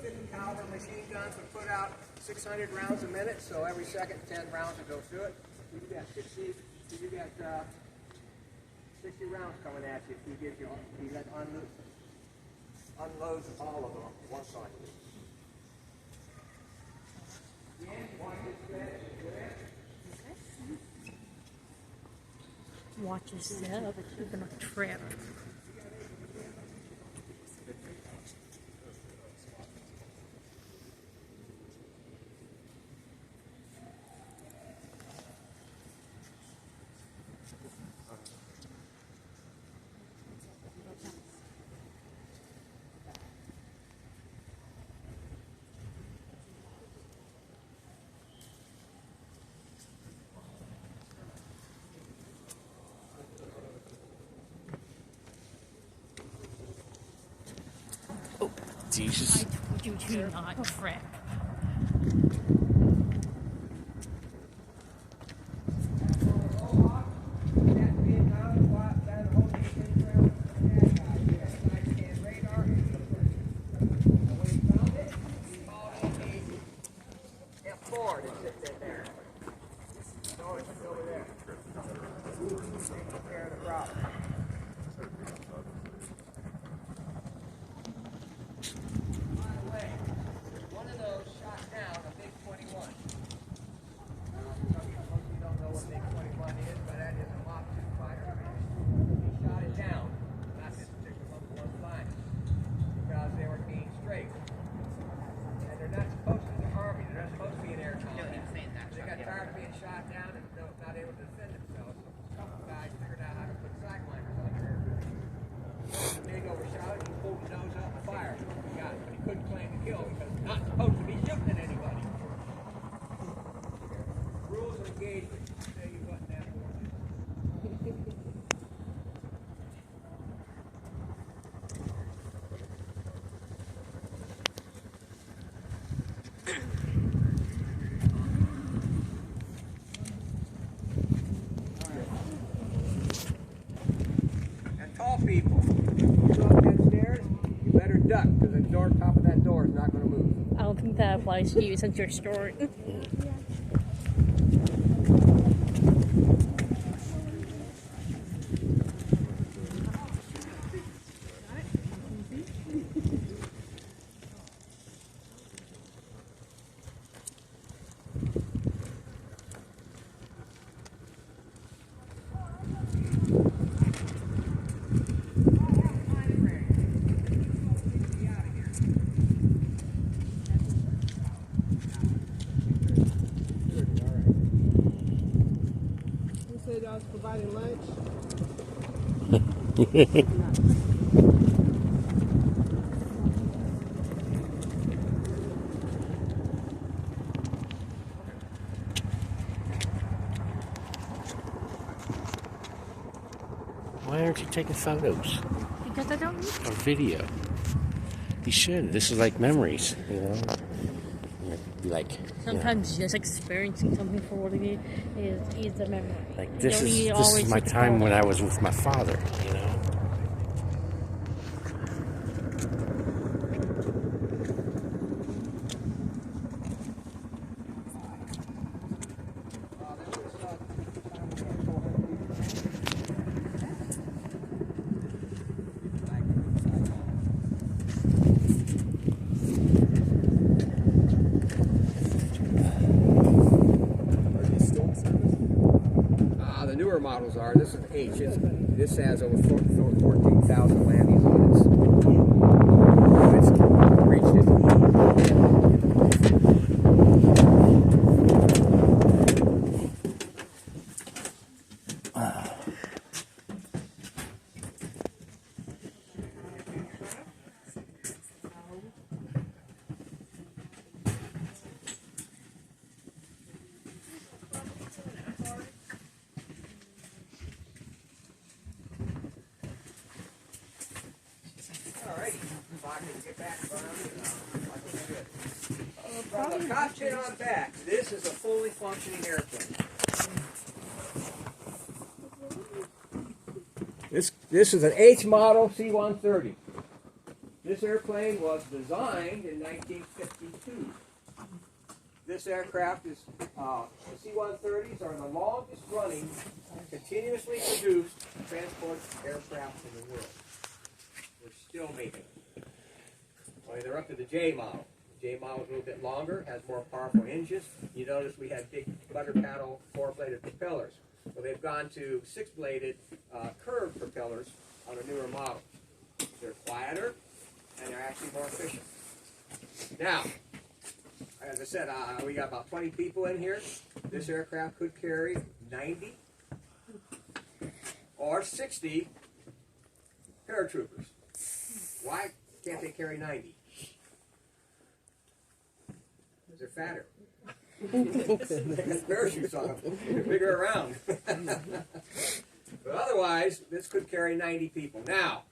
50 caliber machine guns would put out 600 rounds a minute, so every second 10 rounds would go through it. You got 60 rounds coming at you if you get unloads all of them at once on you. Watch yourself, you're gonna trip. Jesus. I told you to not trip. And tall people, if you go up that stairs, you better duck because the door top of that door is not going to move. I don't think that applies to you since you're short. I was providing lunch. Why aren't you taking photos Because I don't need or video? You should. This is like memories, you know? Be like, sometimes just experiencing something for what it is a memory. like You this don't need is always my take a time when photo. I was with my father, you know? The newer models are. This is H. This has over 14,000 landings on it. It's reached it. From the cockpit on back, this is a fully functioning airplane. This is an H model C-130. This airplane was designed in 1952. This aircraft is, the C-130s are the longest running, continuously produced transport aircraft in the world. We're still making them. Well, they're up to the J model. The J model is a little bit longer, has more powerful engines. You notice we had big butter paddle, four-bladed propellers. Well, they've gone to six-bladed curved propellers on a newer model. They're quieter, and they're actually more efficient. Now, as I said, we got about 20 people in here. This aircraft could carry 90 or 60 paratroopers. Why can't they carry 90? Because they're fatter. They got parachutes on them. They're bigger around. But otherwise, this could carry 90 people. Now,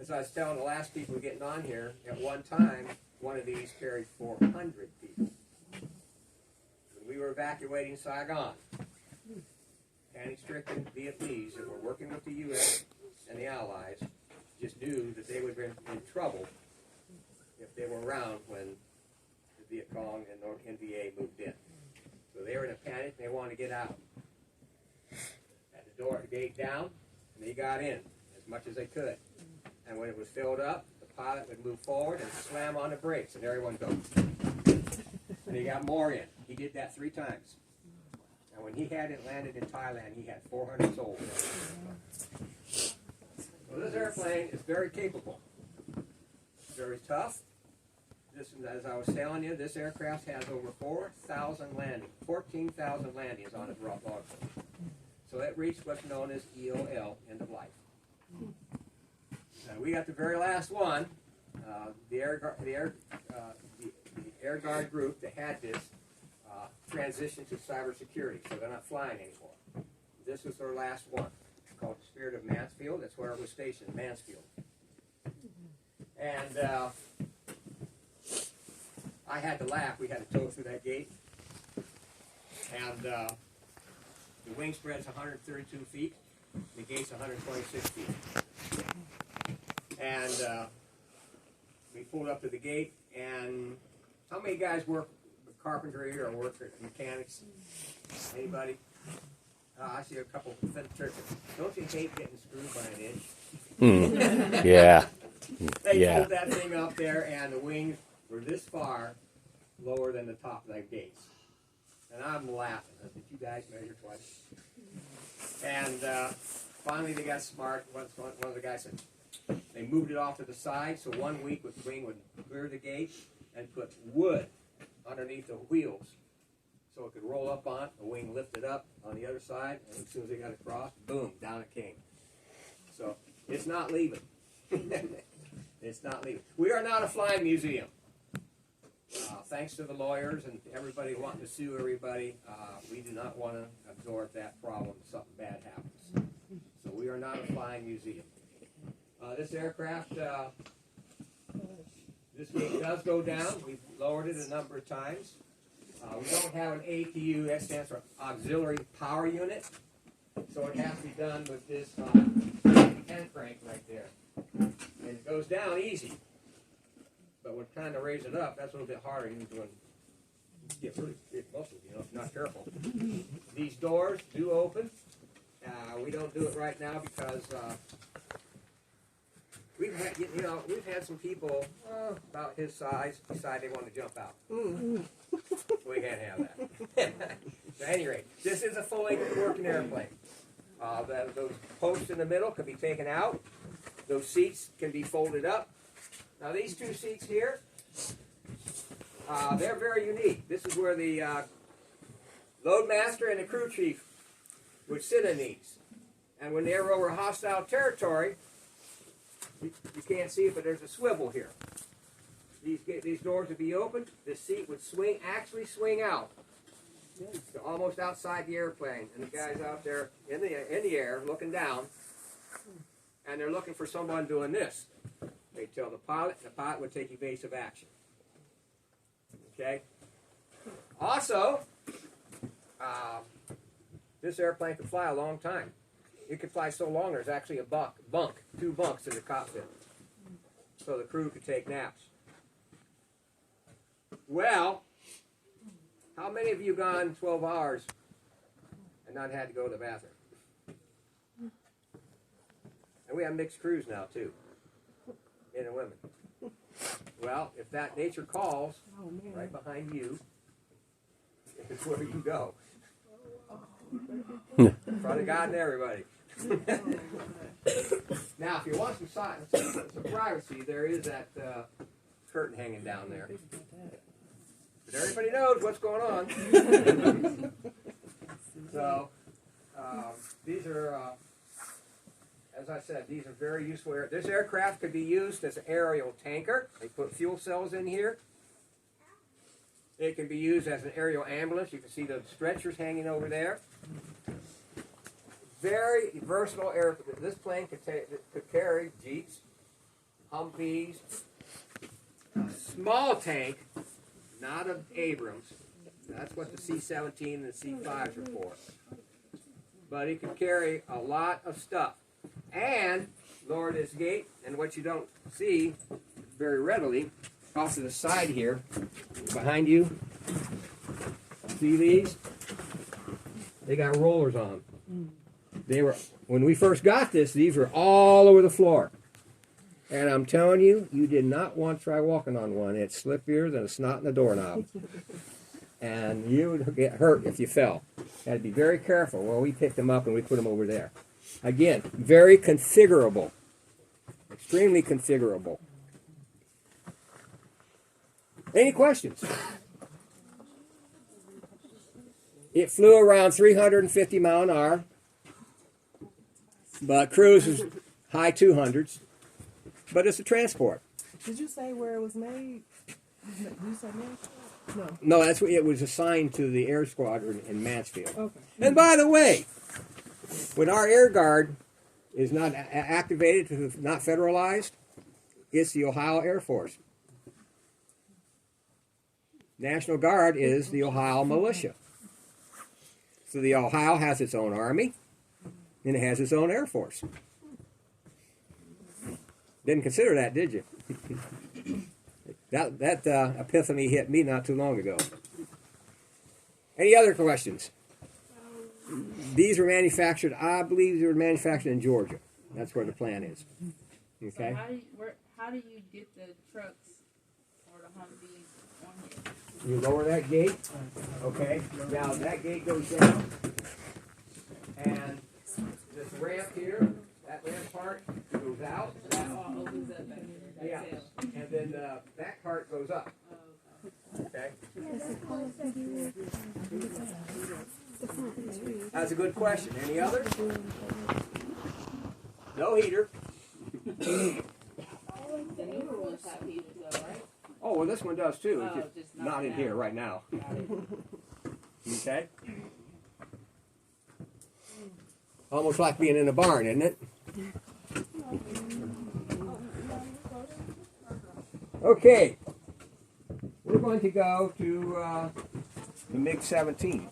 as I was telling the last people getting on here, at one time, one of these carried 400 people. When we were evacuating Saigon, panic-stricken Vietnamese that were working with the U.S. and the Allies just knew that they would be in trouble if they were around when the Viet Cong and NVA moved in. So they were in a panic, and they wanted to get out. Had the gate down, and they got in as much as they could. And when it was filled up, the pilot would move forward and slam on the brakes, and everyone goes. And he got more in. He did that 3 times. And when he had it landed in Thailand, he had 400 souls. So this airplane is very capable. Very tough. This, as I was telling you, this aircraft has over 4,000 landings, 14,000 landings on its log book. So it reached what's known as EOL, end of life. We got the very last one. The Air Guard group that had this transitioned to cybersecurity, so they're not flying anymore. This was their last one. It's called the Spirit of Mansfield. That's where it was stationed, Mansfield. And I had to laugh. We had to tow through that gate. And the wing spread's 132 feet. The gate's 126 feet. And we pulled up to the gate, and how many guys work with carpentry or work with mechanics? Anybody? I see a couple of thin turkeys. Don't you hate getting screwed by an inch? Yeah. They pulled that thing up there, and the wings were this far lower than the top of that gates. And I'm laughing. I said, you guys measure twice. And finally they got smart. One of the guys said, they moved it off to the side, so 1 week the wing would clear the gate and put wood underneath the wheels so it could roll up on it. The wing lifted up on the other side, and as soon as they got across, boom, down it came. So it's not leaving. It's not leaving. We are not a flying museum. Thanks to the lawyers and everybody wanting to sue everybody, we do not want to absorb that problem if something bad happens. So we are not a flying museum. This aircraft, this gate does go down. We've lowered it a number of times. We don't have an APU, that stands for Auxiliary Power Unit. So it has to be done with this hand crank right there. And it goes down easy. But when trying to raise it up, that's a little bit harder. You can get really big muscles, if you're not careful. These doors do open. We don't do it right now because we've had some people about his size decide they want to jump out. We can't have that. At any rate, this is a fully working airplane. Those posts in the middle can be taken out. Those seats can be folded up. Now these 2 seats here, they're very unique. This is where the loadmaster and the crew chief would sit in these. And when they were over hostile territory, you can't see it, but there's a swivel here. These doors would be opened. This seat would actually swing out, almost outside the airplane. And the guys out there in the air looking down, and they're looking for someone doing this. They tell the pilot, and the pilot would take evasive action. Okay? Also, this airplane could fly a long time. It could fly so long there's actually a bunk, 2 bunks in the cockpit. so the crew could take naps. Well, how many of you gone 12 hours and not had to go to the bathroom? And we have mixed crews now too, men and women. Well, if that nature calls, right behind you is where you go. In front of God and everybody. Now, if you want some privacy, there is that curtain hanging down there. But everybody knows what's going on. So, these are, as I said, these are very useful. This aircraft could be used as an aerial tanker. They put fuel cells in here. It can be used as an aerial ambulance. You can see the stretchers hanging over there. Very versatile aircraft. This plane could carry Jeeps, Humvees, a small tank, not of Abrams. That's what the C-17 and the C-5s are for. But it can carry a lot of stuff. And lower this gate, and what you don't see very readily, off to the side here, behind you, see these? They got rollers on them. They were, when we first got this, these were all over the floor. And I'm telling you, you did not want to try walking on one. It's slippier than a snot in a doorknob. And you would get hurt if you fell. Had to be very careful. Well, we picked them up and we put them over there. Again, very configurable. Extremely configurable. Any questions? It flew around 350 miles an hour, but cruise is high 200s, but it's a transport. Did you say where it was made? Did you say Mansfield? No. No, that's what it was assigned to the Air Squadron in Mansfield. Okay. And by the way, when our Air Guard is not activated, not federalized, it's the Ohio Air Force. National Guard is the Ohio Militia. So the Ohio has its own army, and it has its own Air Force. Didn't consider that, did you? That epiphany hit me not too long ago. Any other questions? These were manufactured, I believe they were manufactured in Georgia. That's where the plant is. Okay? So how do you get the trucks or the Humvees on here? You lower that gate. Okay. Now that gate goes down. And this ramp here, that ramp part goes out. That all opens up back there. Yeah. And then the back part goes up. Okay. That's a good question. Any others? No heater. The newer ones have heaters though, right? Oh, well, this one does too. It's Oh, just just not not in now. here right now. Okay. Almost like being in a barn, isn't it? Okay. We're going to go to the MiG-17.